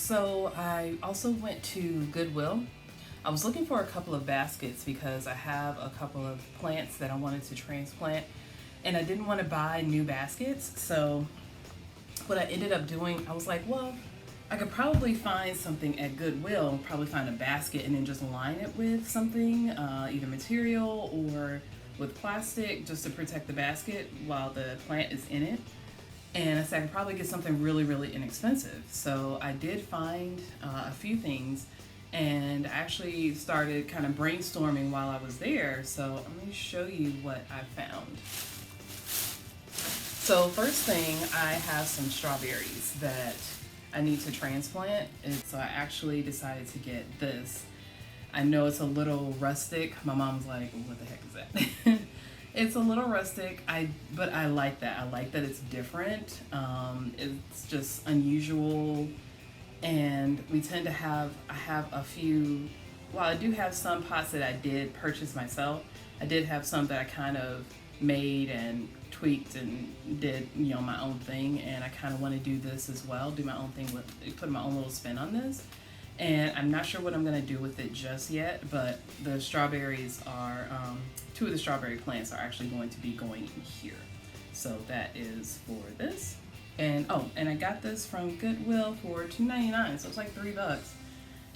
So I also went to Goodwill. I was looking for a couple of baskets because I have a couple of plants that I wanted to transplant and I didn't want to buy new baskets. So what I ended up doing, I was like, well, I could probably find something at Goodwill, probably find a basket and then just line it with something, either material or with plastic, just to protect the basket while the plant is in it. And I said I could probably get something really, really inexpensive. So I did find a few things, and I actually started kind of brainstorming while I was there. So let me show you what I found. So first thing, I have some strawberries that I need to transplant. And so I actually decided to get this. I know it's a little rustic. My mom's like, what the heck is that? It's a little rustic, but I like that. I like that it's different. It's just unusual, and we tend to I have a few, while I do have some pots that I did purchase myself, I did have some that I kind of made and tweaked and did, my own thing, and I kind of want to do this as well, do my own thing, put my own little spin on this. And I'm not sure what I'm going to do with it just yet, but the strawberries are, two of the strawberry plants are actually going to be going in here. So that is for this. And and I got this from Goodwill for $2.99, so it's like $3.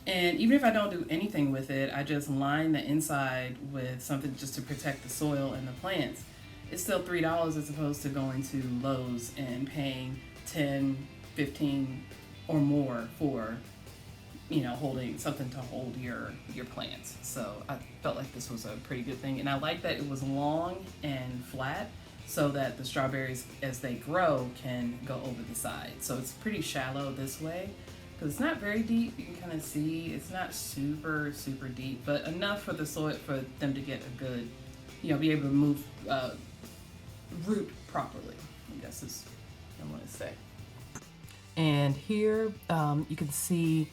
And even if I don't do anything with it, I just line the inside with something just to protect the soil and the plants. It's still $3 as opposed to going to Lowe's and paying 10, 15 or more for holding something to hold your plants. So I felt like this was a pretty good thing. And I like that it was long and flat so that the strawberries, as they grow, can go over the side. So it's pretty shallow this way because it's not very deep. You can kind of see it's not super, super deep, but enough for the soil for them to get a good, be able to move, root properly, I guess is what I want to say. And here you can see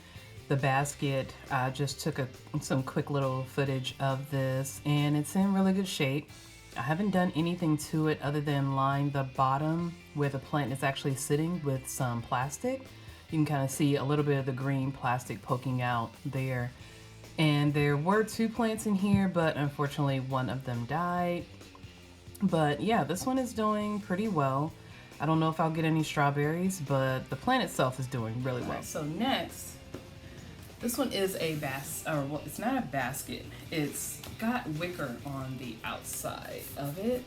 the basket. I just took some quick little footage of this, and it's in really good shape. I haven't done anything to it other than line the bottom where the plant is actually sitting with some plastic. You can kind of see a little bit of the green plastic poking out there. And there were 2 plants in here, but unfortunately one of them died. But yeah, this one is doing pretty well. I don't know if I'll get any strawberries, but the plant itself is doing really well. So next, this one is it's not a basket. It's got wicker on the outside of it.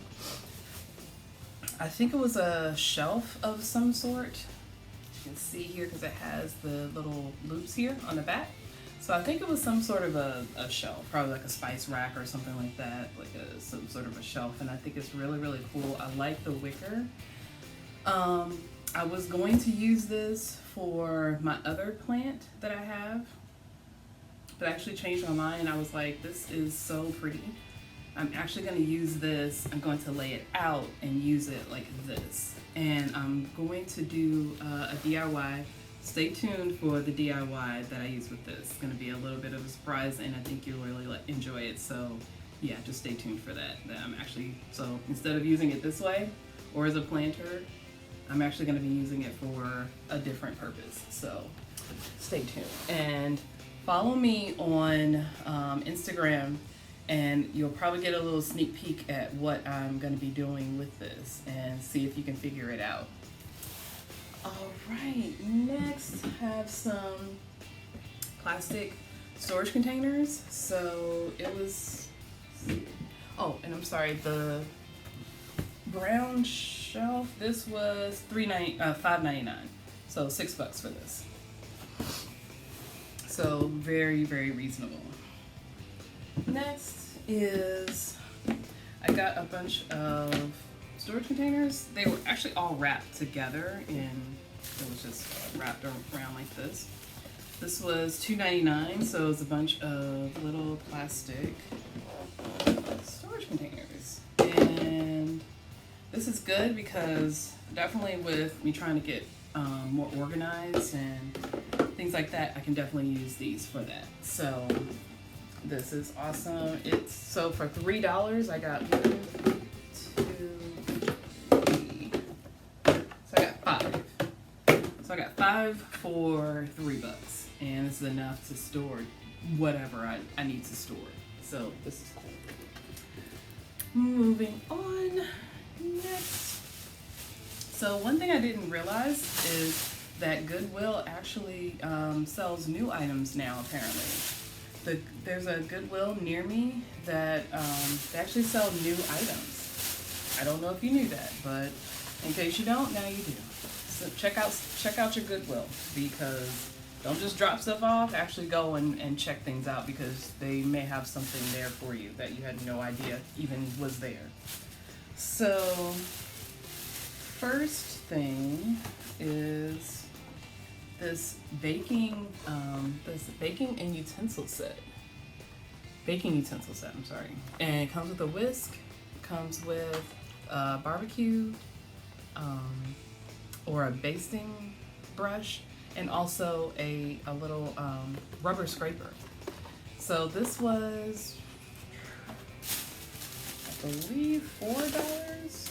I think it was a shelf of some sort. You can see here because it has the little loops here on the back. So I think it was some sort of a shelf, probably like a spice rack or something like that, like some sort of a shelf. And I think it's really, really cool. I like the wicker. I was going to use this for my other plant that I have, but I actually changed my mind. I was like, this is so pretty. I'm actually going to use this. I'm going to lay it out and use it like this. And I'm going to do a DIY. Stay tuned for the DIY that I use with this. It's going to be a little bit of a surprise, and I think you'll really enjoy it. So yeah, just stay tuned for that. So instead of using it this way or as a planter, I'm actually going to be using it for a different purpose. So stay tuned and follow me on Instagram, and you'll probably get a little sneak peek at what I'm going to be doing with this and see if you can figure it out. All right, next I have some plastic storage containers. So it was, and I'm sorry, the brown shelf, this was $5.99, so $6 for this. So very, very reasonable. Next is I got a bunch of storage containers. They were actually all wrapped together, and it was just wrapped around like this. This was $2.99, so it was a bunch of little plastic storage containers. And this is good because definitely with me trying to get more organized and things like that, I can definitely use these for that. So this is awesome. So for $3, I got 1, 2, 3. So I got 5. So So I got 5 for $3, and this is enough to store whatever I need to store. So this is cool. Moving on, next. So one thing I didn't realize is that Goodwill actually sells new items now, apparently. There's a Goodwill near me that they actually sell new items. I don't know if you knew that, but in case you don't, now you do. So check out your Goodwill, because don't just drop stuff off, actually go and check things out, because they may have something there for you that you had no idea even was there. So first thing is this baking and utensil set. Baking utensil set, I'm sorry. And it comes with a whisk, comes with a barbecue, or a basting brush, and also a little rubber scraper. So this was, I believe, $4.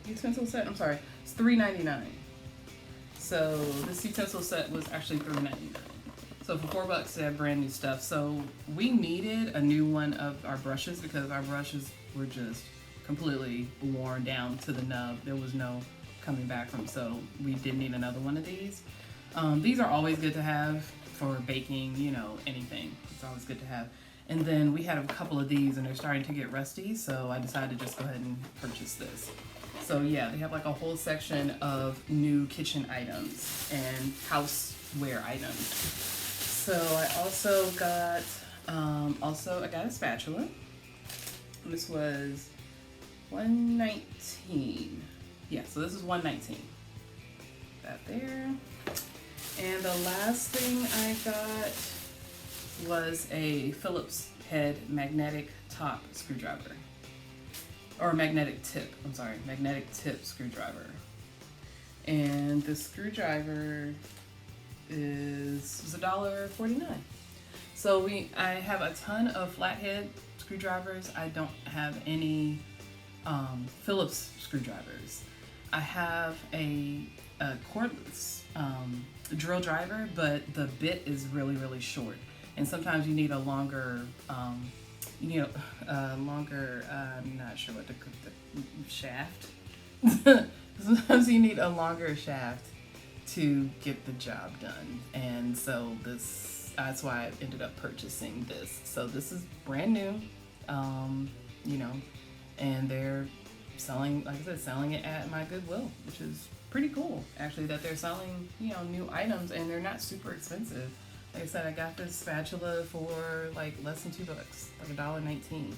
Utensil set, I'm sorry, it's $3.99. So this utensil set was actually $3.99. So for $4 they have brand new stuff. So we needed a new one of our brushes because our brushes were just completely worn down to the nub. There was no coming back from, so we did need another one of these. These are always good to have for baking, you know, anything. It's always good to have. And then we had a couple of these and they're starting to get rusty, so I decided to just go ahead and purchase this. So yeah, they have like a whole section of new kitchen items and houseware items. So I also got I got a spatula. This was $119. Yeah, so this is $119. That there. And the last thing I got was a Phillips head magnetic top screwdriver. Or magnetic tip, I'm sorry, magnetic tip screwdriver. And the screwdriver was $1.49. So I have a ton of flathead screwdrivers. I don't have any Phillips screwdrivers. I have a cordless drill driver, but the bit is really, really short. And sometimes you need a longer, I'm not sure what the shaft. Sometimes you need a longer shaft to get the job done. And so that's why I ended up purchasing this. So this is brand new, and they're selling, like I said, selling it at my Goodwill, which is pretty cool, actually, that they're selling, new items, and they're not super expensive. Like I said, I got this spatula for like less than $2, like $1.19.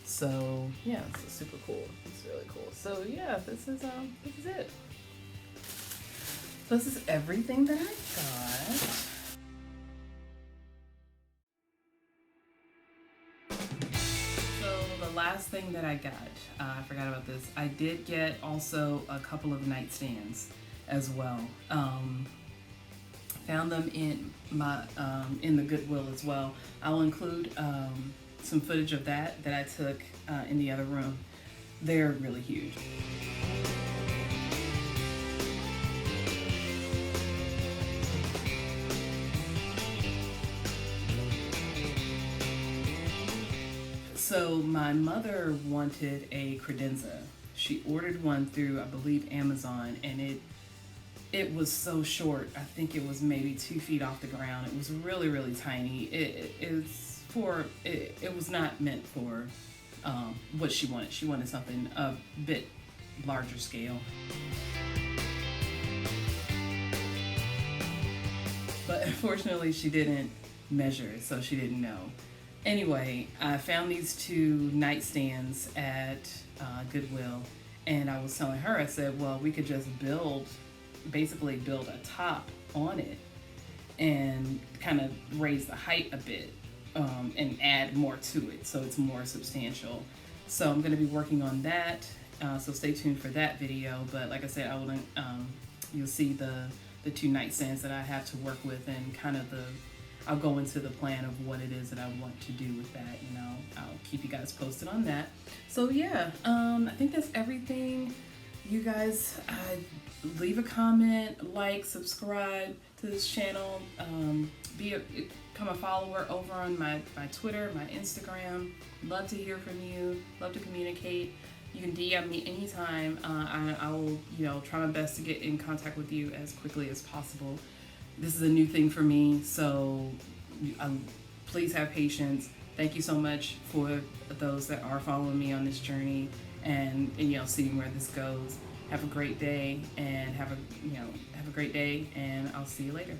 So yeah, it's super cool. It's really cool. So yeah, this is it. So this is everything that I got. So the last thing that I got, I forgot about this. I did get also a couple of nightstands as well. Found them in my in the Goodwill as well. I'll include some footage of that I took in the other room. They're really huge. So my mother wanted a credenza. She ordered one through, I believe, Amazon, and it was so short. I think it was maybe 2 feet off the ground. It was really, really tiny. It was not meant for what she wanted. She wanted something a bit larger scale. But unfortunately, she didn't measure, so she didn't know. Anyway, I found these 2 nightstands at Goodwill, and I was telling her, I said, well, we could just basically build a top on it and kind of raise the height a bit and add more to it so it's more substantial. So I'm going to be working on that, so stay tuned for that video. But like I said, you'll see the 2 nightstands that I have to work with, and kind of I'll go into the plan of what it is that I want to do with that, I'll keep you guys posted on that. So yeah, I think that's everything you guys leave a comment, like, subscribe to this channel, become a follower over on my Twitter, my Instagram. Love to hear from you, love to communicate. You can DM me anytime. I will, try my best to get in contact with you as quickly as possible. This is a new thing for me, so please have patience. Thank you so much for those that are following me on this journey and seeing where this goes. Have a great day and have a great day, and I'll see you later.